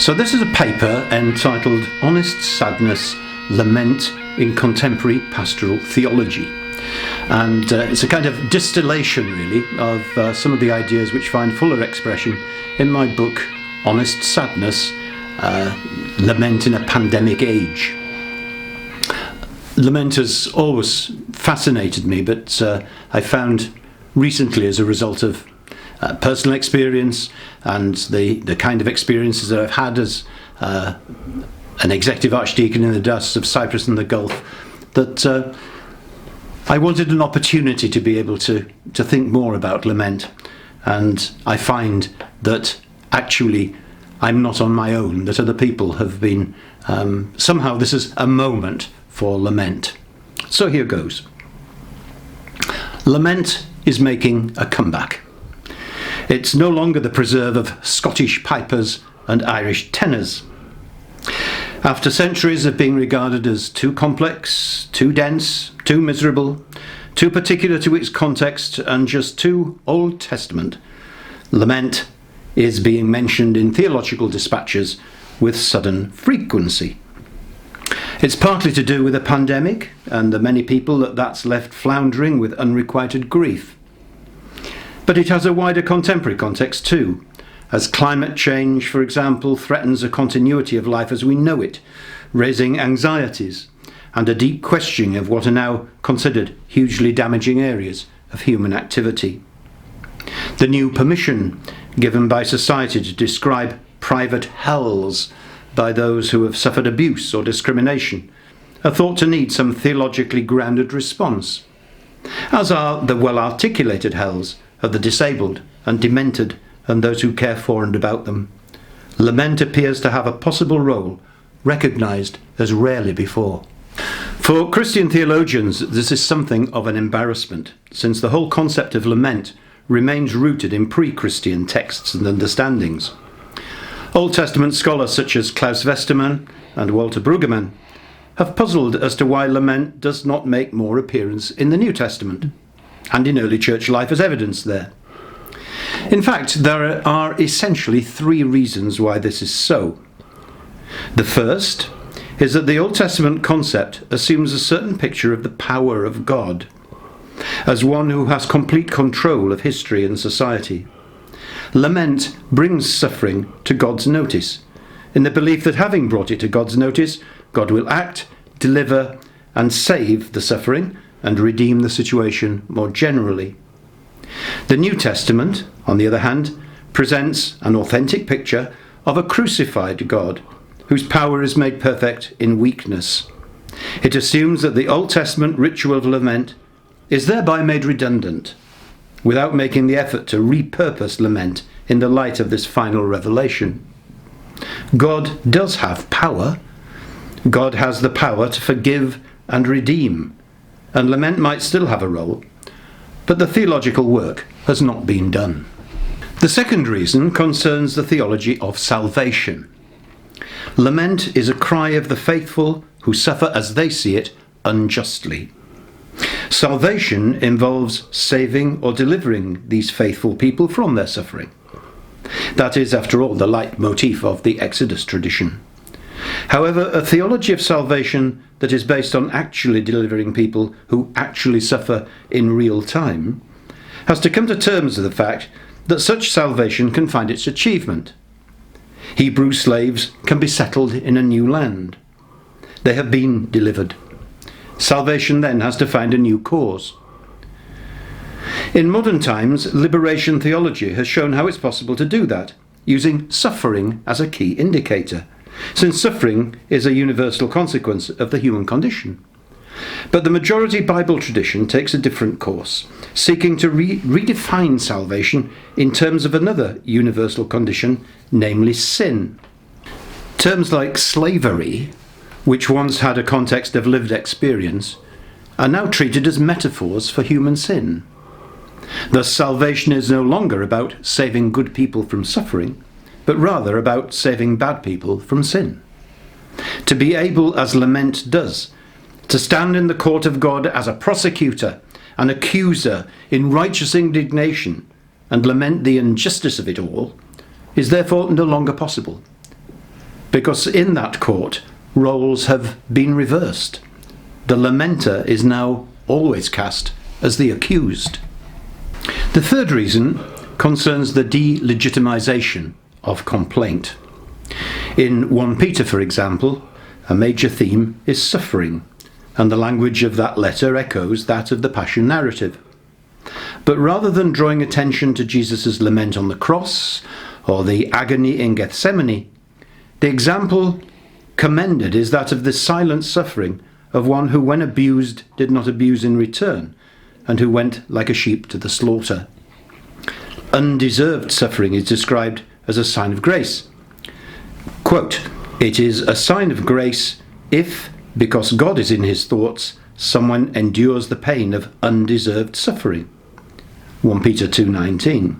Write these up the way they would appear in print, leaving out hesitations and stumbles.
So this is a paper entitled Honest Sadness, Lament in Contemporary Pastoral Theology. And it's a kind of distillation, really, of some of the ideas which find fuller expression in my book, Honest Sadness, Lament in a Pandemic Age. Lament has always fascinated me, but I found recently, as a result of personal experience and the kind of experiences that I've had as an executive archdeacon in the Diocese of Cyprus and the Gulf, that I wanted an opportunity to be able to think more about lament. And I find that actually I'm not on my own, that other people have been, somehow this is a moment for lament. So here goes. Lament is making a comeback. It's no longer the preserve of Scottish pipers and Irish tenors. After centuries of being regarded as too complex, too dense, too miserable, too particular to its context, and just too Old Testament, lament is being mentioned in theological dispatches with sudden frequency. It's partly to do with a pandemic and the many people that's left floundering with unrequited grief. But it has a wider contemporary context too, as climate change, for example, threatens a continuity of life as we know it, raising anxieties and a deep questioning of what are now considered hugely damaging areas of human activity. The new permission given by society to describe private hells by those who have suffered abuse or discrimination are thought to need some theologically grounded response, as are the well-articulated hells of the disabled and demented and those who care for and about them. Lament appears to have a possible role, recognised as rarely before. For Christian theologians, this is something of an embarrassment, since the whole concept of lament remains rooted in pre-Christian texts and understandings. Old Testament scholars such as Klaus Westermann and Walter Brueggemann have puzzled as to why lament does not make more appearance in the New Testament, and in early church life as evidence there. In fact, there are essentially three reasons why this is so. The first is that the Old Testament concept assumes a certain picture of the power of God, as one who has complete control of history and society. Lament brings suffering to God's notice, in the belief that having brought it to God's notice, God will act, deliver, and save the suffering, and redeem the situation more generally. The New Testament, on the other hand, presents an authentic picture of a crucified God, whose power is made perfect in weakness. It assumes that the Old Testament ritual of lament is thereby made redundant, without making the effort to repurpose lament in the light of this final revelation. God does have power. God has the power to forgive and redeem, and lament might still have a role, but the theological work has not been done. The second reason concerns the theology of salvation. Lament is a cry of the faithful who suffer, as they see it, unjustly. Salvation involves saving or delivering these faithful people from their suffering. That is, after all, the leitmotif of the Exodus tradition. However, a theology of salvation that is based on actually delivering people who actually suffer in real time has to come to terms with the fact that such salvation can find its achievement. Hebrew slaves can be settled in a new land. They have been delivered. Salvation then has to find a new cause. In modern times, liberation theology has shown how it's possible to do that, using suffering as a key indicator, since suffering is a universal consequence of the human condition. But the majority Bible tradition takes a different course, seeking to redefine salvation in terms of another universal condition, namely sin. Terms like slavery, which once had a context of lived experience, are now treated as metaphors for human sin. Thus, salvation is no longer about saving good people from suffering, but rather about saving bad people from sin. To be able, as lament does, to stand in the court of God as a prosecutor, an accuser in righteous indignation, and lament the injustice of it all, is therefore no longer possible. because in that court, roles have been reversed. The lamenter is now always cast as the accused. The third reason concerns the delegitimization of complaint. In 1 Peter, for example, a major theme is suffering, and the language of that letter echoes that of the Passion narrative. But rather than drawing attention to Jesus' lament on the cross or the agony in Gethsemane, the example commended is that of the silent suffering of one who, when abused, did not abuse in return, and who went like a sheep to the slaughter. Undeserved suffering is described as a sign of grace. Quote, "It is a sign of grace if, because God is in his thoughts, someone endures the pain of undeserved suffering." 1 Peter 2:19.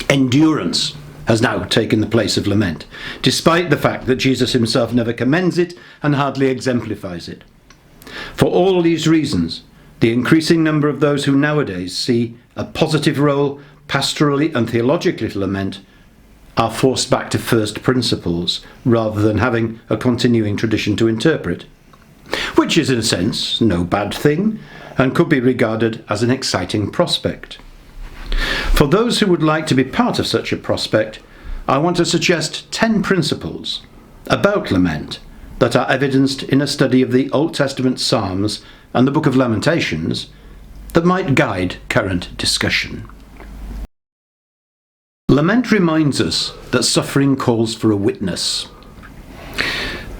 Endurance has now taken the place of lament, despite the fact that Jesus himself never commends it and hardly exemplifies it. For all these reasons, the increasing number of those who nowadays see a positive role pastorally and theologically to lament are forced back to first principles rather than having a continuing tradition to interpret, which is in a sense no bad thing and could be regarded as an exciting prospect. For those who would like to be part of such a prospect, I want to suggest 10 principles about lament that are evidenced in a study of the Old Testament Psalms and the Book of Lamentations that might guide current discussion. Lament reminds us that suffering calls for a witness.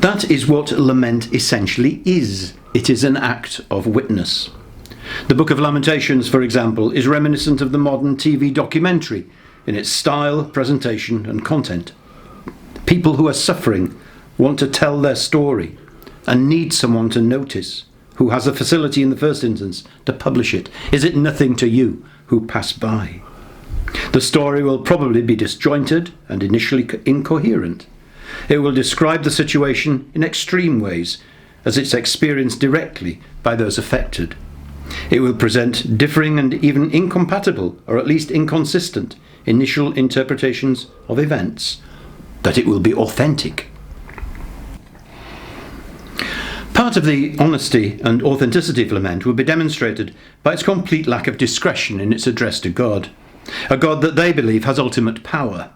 That is what lament essentially is. It is an act of witness. The Book of Lamentations, for example, is reminiscent of the modern TV documentary in its style, presentation, and content. People who are suffering want to tell their story and need someone to notice, who has a facility in the first instance to publish it. Is it nothing to you who pass by? The story will probably be disjointed and initially incoherent. It will describe the situation in extreme ways as it's experienced directly by those affected. It will present differing and even incompatible, or at least inconsistent, initial interpretations of events, but it will be authentic. Part of the honesty and authenticity of lament will be demonstrated by its complete lack of discretion in its address to God, a God that they believe has ultimate power.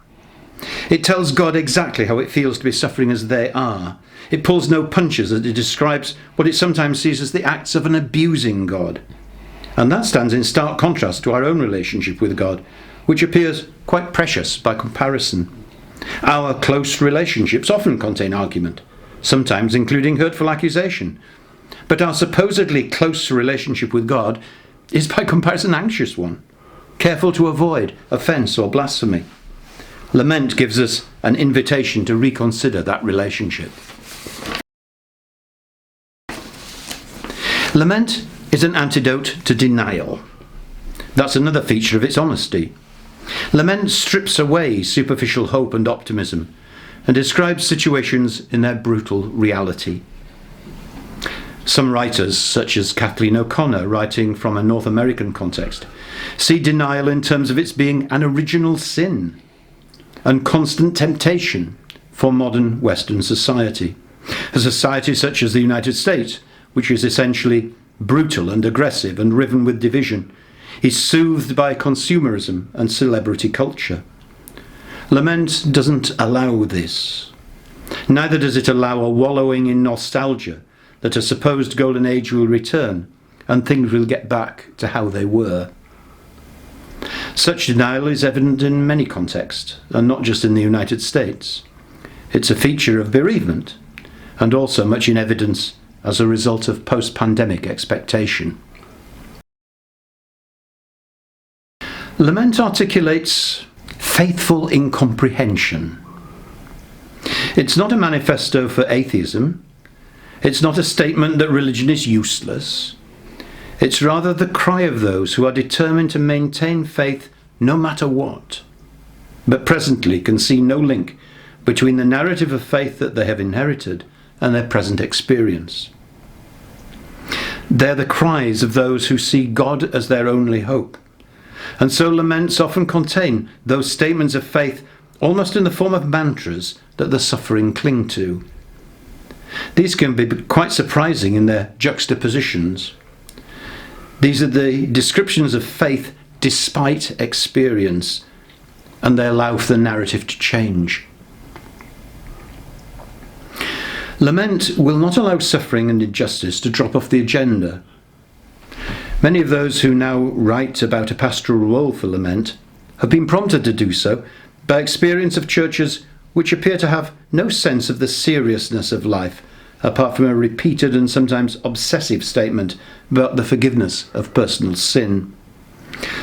It tells God exactly how it feels to be suffering as they are. It pulls no punches as it describes what it sometimes sees as the acts of an abusing God. And that stands in stark contrast to our own relationship with God, which appears quite precious by comparison. Our close relationships often contain argument, sometimes including hurtful accusation. But our supposedly close relationship with God is by comparison an anxious one, careful to avoid offence or blasphemy. Lament gives us an invitation to reconsider that relationship. Lament is an antidote to denial. That's another feature of its honesty. Lament strips away superficial hope and optimism and describes situations in their brutal reality. Some writers, such as Kathleen O'Connor, writing from a North American context, see denial in terms of its being an original sin and constant temptation for modern Western society. A society such as the United States, which is essentially brutal and aggressive and riven with division, is soothed by consumerism and celebrity culture. Lament doesn't allow this. Neither does it allow a wallowing in nostalgia that a supposed golden age will return and things will get back to how they were. Such denial is evident in many contexts, and not just in the United States. It's a feature of bereavement, and also much in evidence as a result of post-pandemic expectation. Lament articulates faithful incomprehension. It's not a manifesto for atheism. It's not a statement that religion is useless. It's rather the cry of those who are determined to maintain faith no matter what, but presently can see no link between the narrative of faith that they have inherited and their present experience. They're the cries of those who see God as their only hope. And so laments often contain those statements of faith almost in the form of mantras that the suffering cling to. These can be quite surprising in their juxtapositions. These are the descriptions of faith despite experience, and they allow for the narrative to change. Lament will not allow suffering and injustice to drop off the agenda. Many of those who now write about a pastoral role for lament have been prompted to do so by experience of churches which appear to have no sense of the seriousness of life, apart from a repeated and sometimes obsessive statement about the forgiveness of personal sin.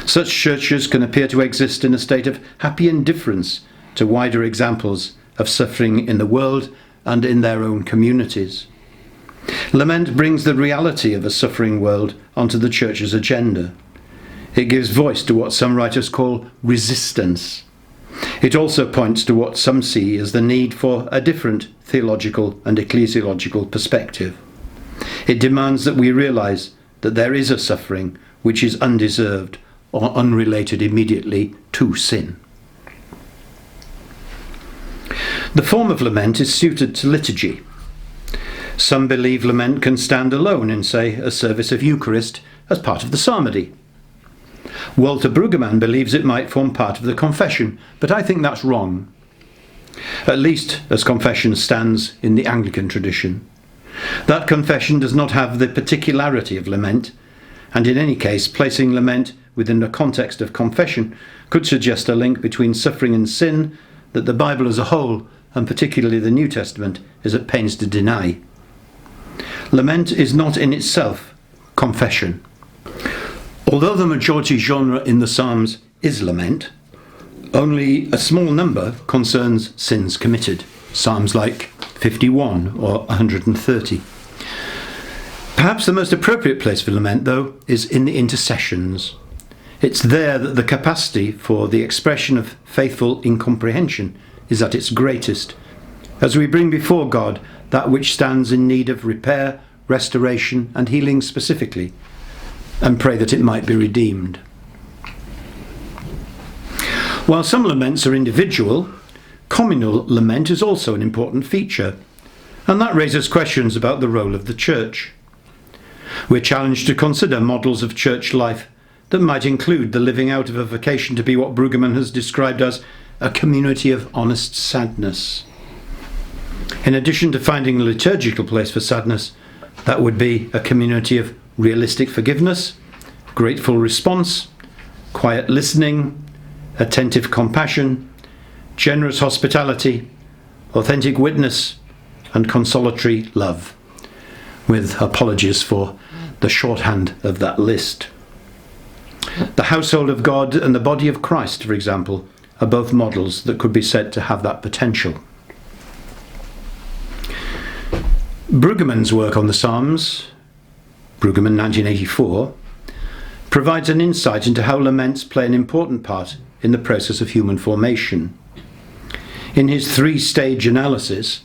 Such churches can appear to exist in a state of happy indifference to wider examples of suffering in the world and in their own communities. Lament brings the reality of a suffering world onto the church's agenda. It gives voice to what some writers call resistance. It also points to what some see as the need for a different theological and ecclesiological perspective. It demands that we realise that there is a suffering which is undeserved or unrelated immediately to sin. The form of lament is suited to liturgy. Some believe lament can stand alone in, say, a service of Eucharist as part of the psalmody. Walter Brueggemann believes it might form part of the confession, but I think that's wrong. At least as confession stands in the Anglican tradition. That confession does not have the particularity of lament, and in any case, placing lament within the context of confession could suggest a link between suffering and sin that the Bible as a whole, and particularly the New Testament, is at pains to deny. Lament is not in itself confession. Although the majority genre in the Psalms is lament, only a small number concerns sins committed, Psalms like 51 or 130. Perhaps the most appropriate place for lament, though, is in the intercessions. It's there that the capacity for the expression of faithful incomprehension is at its greatest, as we bring before God that which stands in need of repair, restoration, and healing specifically, and pray that it might be redeemed. While some laments are individual, communal lament is also an important feature, and that raises questions about the role of the church. We're challenged to consider models of church life that might include the living out of a vocation to be what Brueggemann has described as a community of honest sadness. In addition to finding a liturgical place for sadness, that would be a community of realistic forgiveness, grateful response, quiet listening, attentive compassion, generous hospitality, authentic witness, and consolatory love, with apologies for the shorthand of that list. The household of God and the body of Christ, for example, are both models that could be said to have that potential. Brueggemann's work on the Psalms, Brueggemann 1984, provides an insight into how laments play an important part in the process of human formation. In his three-stage analysis,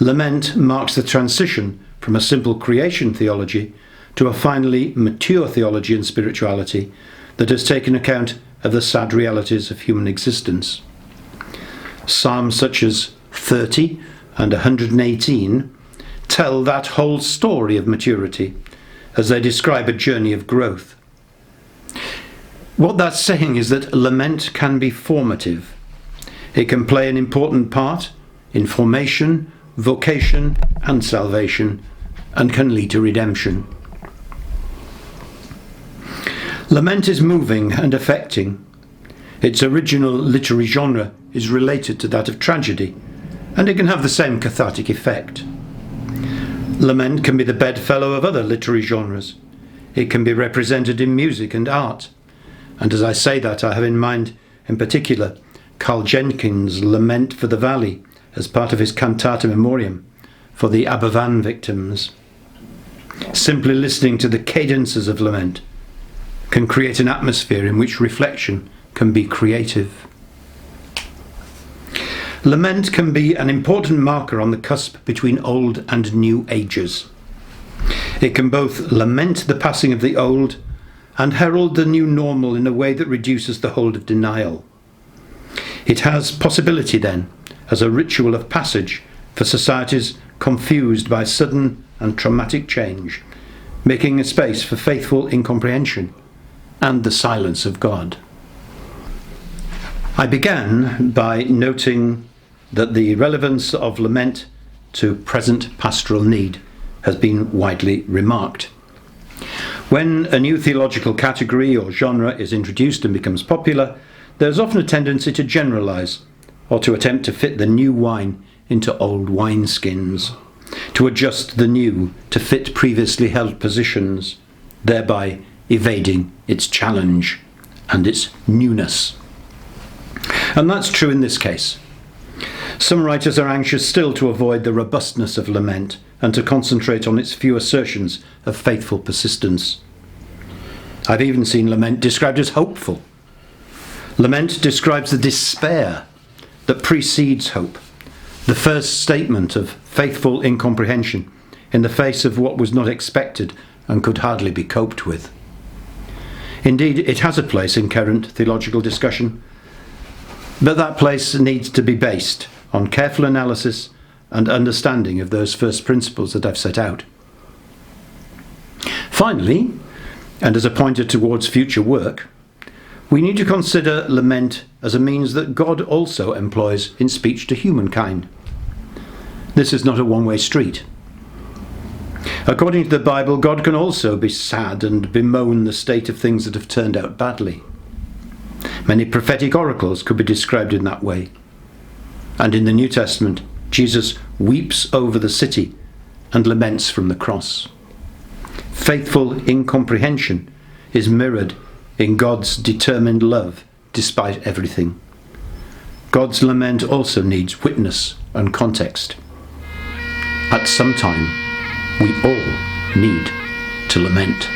lament marks the transition from a simple creation theology to a finally mature theology and spirituality that has taken account of the sad realities of human existence. Psalms such as 30 and 118 tell that whole story of maturity as they describe a journey of growth. What that's saying is that lament can be formative. It can play an important part in formation, vocation, and salvation, and can lead to redemption. Lament is moving and affecting. Its original literary genre is related to that of tragedy, and it can have the same cathartic effect. Lament can be the bedfellow of other literary genres. It can be represented in music and art. And as I say that, I have in mind, in particular, Carl Jenkins' Lament for the Valley as part of his Cantata Memoriam for the Aberfan victims. Simply listening to the cadences of lament can create an atmosphere in which reflection can be creative. Lament can be an important marker on the cusp between old and new ages. It can both lament the passing of the old and herald the new normal in a way that reduces the hold of denial. It has possibility then as a ritual of passage for societies confused by sudden and traumatic change, making a space for faithful incomprehension and the silence of God. I began by noting that the relevance of lament to present pastoral need has been widely remarked. When a new theological category or genre is introduced and becomes popular, there is often a tendency to generalise or to attempt to fit the new wine into old wineskins, to adjust the new to fit previously held positions, thereby evading its challenge and its newness. And that's true in this case. Some writers are anxious still to avoid the robustness of lament and to concentrate on its few assertions of faithful persistence. I've even seen lament described as hopeful. Lament describes the despair that precedes hope, the first statement of faithful incomprehension in the face of what was not expected and could hardly be coped with. Indeed, it has a place in current theological discussion, but that place needs to be based on careful analysis and understanding of those first principles that I've set out. Finally, and as a pointer towards future work, we need to consider lament as a means that God also employs in speech to humankind. This is not a one-way street. According to the Bible, God can also be sad and bemoan the state of things that have turned out badly. Many prophetic oracles could be described in that way. And in the New Testament, Jesus weeps over the city and laments from the cross. Faithful incomprehension is mirrored in God's determined love despite everything. God's lament also needs witness and context. At some time, we all need to lament.